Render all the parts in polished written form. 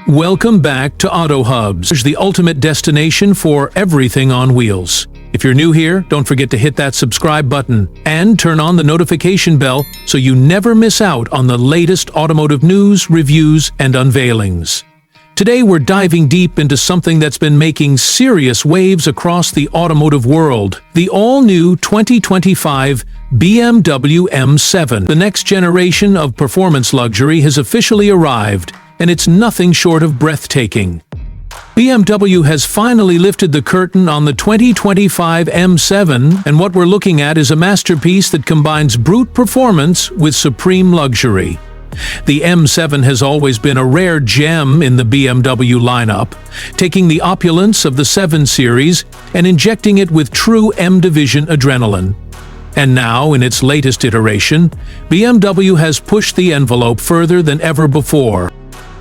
Welcome back to Auto Hubs, the ultimate destination for everything on wheels. If you're new here, don't forget to hit that subscribe button and turn on the notification bell so you never miss out on the latest automotive news, reviews, and unveilings. Today we're diving deep into something that's been making serious waves across the automotive world, the all-new 2025 BMW M7. The next generation of performance luxury has officially arrived, and it's nothing short of breathtaking. BMW has finally lifted the curtain on the 2025 M7, and what we're looking at is a masterpiece that combines brute performance with supreme luxury. The M7 has always been a rare gem in the BMW lineup, taking the opulence of the 7 Series and injecting it with true M-Division adrenaline. And now, in its latest iteration, BMW has pushed the envelope further than ever before.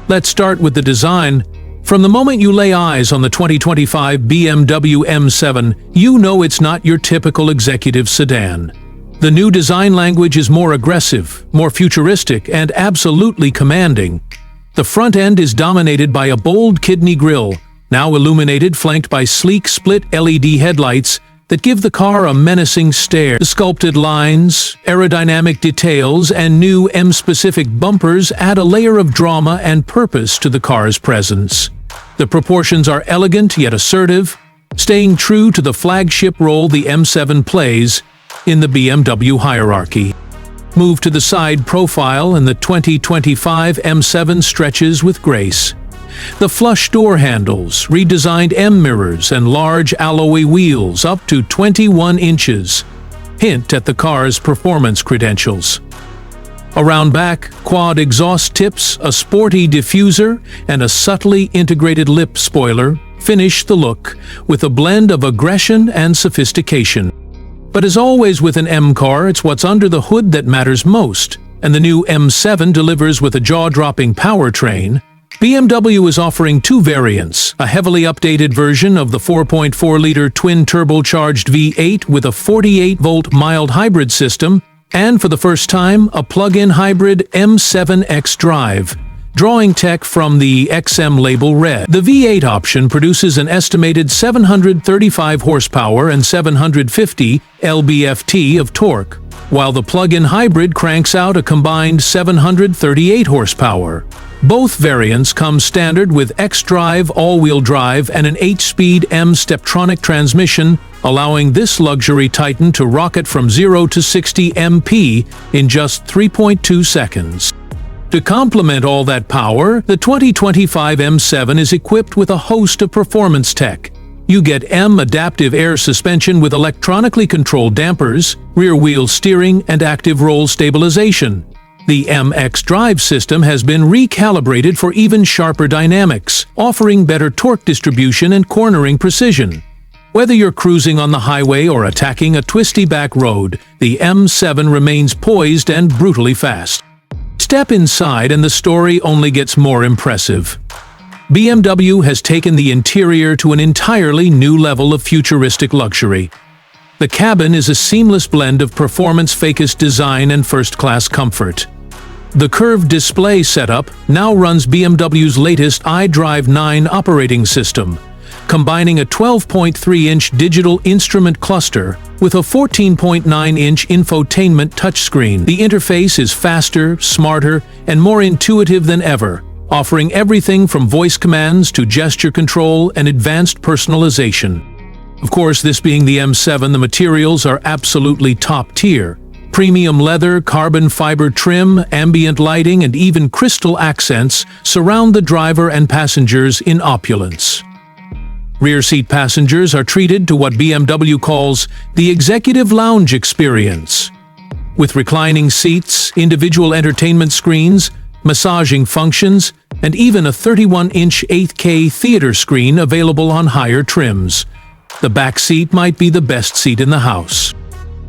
Let's start with the design. From the moment you lay eyes on the 2025 BMW M7, you know it's not your typical executive sedan. The new design language is more aggressive, more futuristic, and absolutely commanding. The front end is dominated by a bold kidney grille, now illuminated, flanked by sleek split LED headlights that give the car a menacing stare. The sculpted lines, aerodynamic details, and new M-specific bumpers add a layer of drama and purpose to the car's presence. The proportions are elegant yet assertive, staying true to the flagship role the M7 plays in the BMW hierarchy. Move to the side profile, and the 2025 M7 stretches with grace. The flush door handles, redesigned M mirrors, and large alloy wheels up to 21 inches hint at the car's performance credentials. Around back, quad exhaust tips, a sporty diffuser, and a subtly integrated lip spoiler finish the look with a blend of aggression and sophistication. But as always with an M car, it's what's under the hood that matters most, and the new M7 delivers with a jaw-dropping powertrain. BMW is offering 2 variants, a heavily updated version of the 4.4-liter twin-turbocharged V8 with a 48-volt mild hybrid system, and for the first time, a plug-in hybrid M7 xDrive, drawing tech from the XM label red. The V8 option produces an estimated 735 horsepower and 750 lb-ft of torque, while the plug-in hybrid cranks out a combined 738 horsepower. Both variants come standard with xDrive all-wheel drive and an 8-speed M-Steptronic transmission, allowing this luxury titan to rocket from 0 to 60 mph in just 3.2 seconds. To complement all that power, the 2025 M7 is equipped with a host of performance tech. You get M adaptive air suspension with electronically controlled dampers, rear-wheel steering, and active roll stabilization. The M xDrive system has been recalibrated for even sharper dynamics, offering better torque distribution and cornering precision. Whether you're cruising on the highway or attacking a twisty back road, the M7 remains poised and brutally fast. Step inside and the story only gets more impressive. BMW has taken the interior to an entirely new level of futuristic luxury. The cabin is a seamless blend of performance-focused design and first-class comfort. The curved display setup now runs BMW's latest iDrive 9 operating system, combining a 12.3-inch digital instrument cluster with a 14.9-inch infotainment touchscreen. The interface is faster, smarter, and more intuitive than ever, offering everything from voice commands to gesture control and advanced personalization. Of course, this being the M7, the materials are absolutely top-tier. Premium leather, carbon fiber trim, ambient lighting, and even crystal accents surround the driver and passengers in opulence. Rear seat passengers are treated to what BMW calls the executive lounge experience. With reclining seats, individual entertainment screens, massaging functions, and even a 31-inch 8K theater screen available on higher trims. The back seat might be the best seat in the house.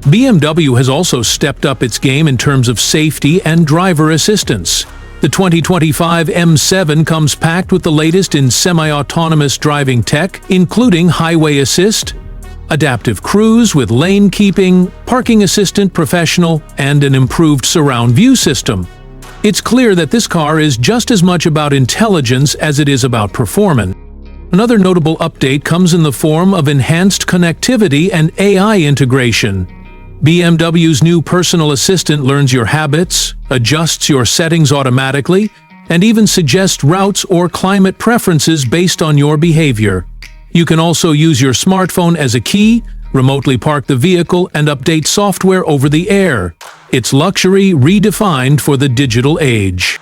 BMW has also stepped up its game in terms of safety and driver assistance. The 2025 M7 comes packed with the latest in semi-autonomous driving tech, including highway assist, adaptive cruise with lane keeping, parking assistant professional, and an improved surround view system. It's clear that this car is just as much about intelligence as it is about performance. Another notable update comes in the form of enhanced connectivity and AI integration. BMW's new personal assistant learns your habits, adjusts your settings automatically, and even suggests routes or climate preferences based on your behavior. You can also use your smartphone as a key, remotely park the vehicle, and update software over the air. It's luxury redefined for the digital age.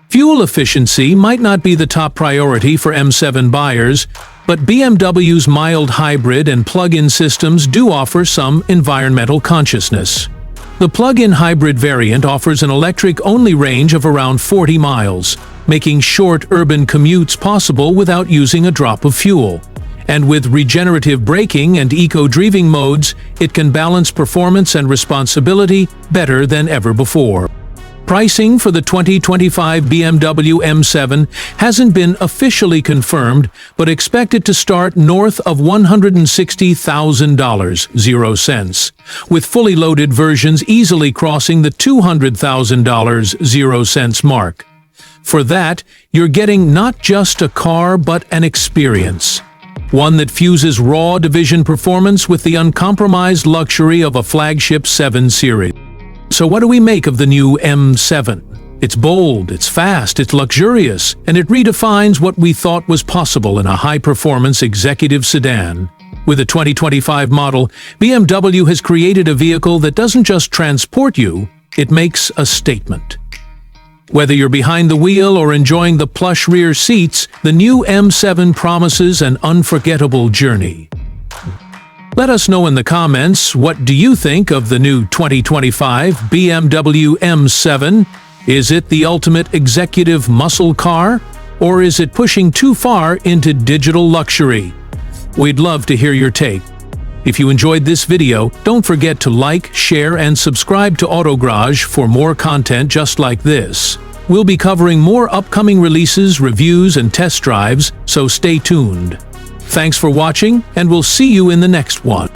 Fuel efficiency might not be the top priority for M7 buyers, but BMW's mild hybrid and plug-in systems do offer some environmental consciousness. The plug-in hybrid variant offers an electric-only range of around 40 miles, making short urban commutes possible without using a drop of fuel. And with regenerative braking and eco-driving modes, it can balance performance and responsibility better than ever before. Pricing for the 2025 BMW M7 hasn't been officially confirmed, but expected to start north of $160,000, 0 cents, with fully loaded versions easily crossing the $200,000, 0 cents mark. For that, you're getting not just a car but an experience. One that fuses raw division performance with the uncompromised luxury of a flagship 7 Series. So what do we make of the new M7? It's bold, it's fast, it's luxurious, and it redefines what we thought was possible in a high-performance executive sedan. With the 2025 model, BMW has created a vehicle that doesn't just transport you, it makes a statement. Whether you're behind the wheel or enjoying the plush rear seats, the new M7 promises an unforgettable journey. Let us know in the comments, what do you think of the new 2025 BMW M7? Is it the ultimate executive muscle car? Or is it pushing too far into digital luxury? We'd love to hear your take. If you enjoyed this video, don't forget to like, share, and subscribe to AutoGarage for more content just like this. We'll be covering more upcoming releases, reviews, and test drives, so stay tuned. Thanks for watching, and we'll see you in the next one.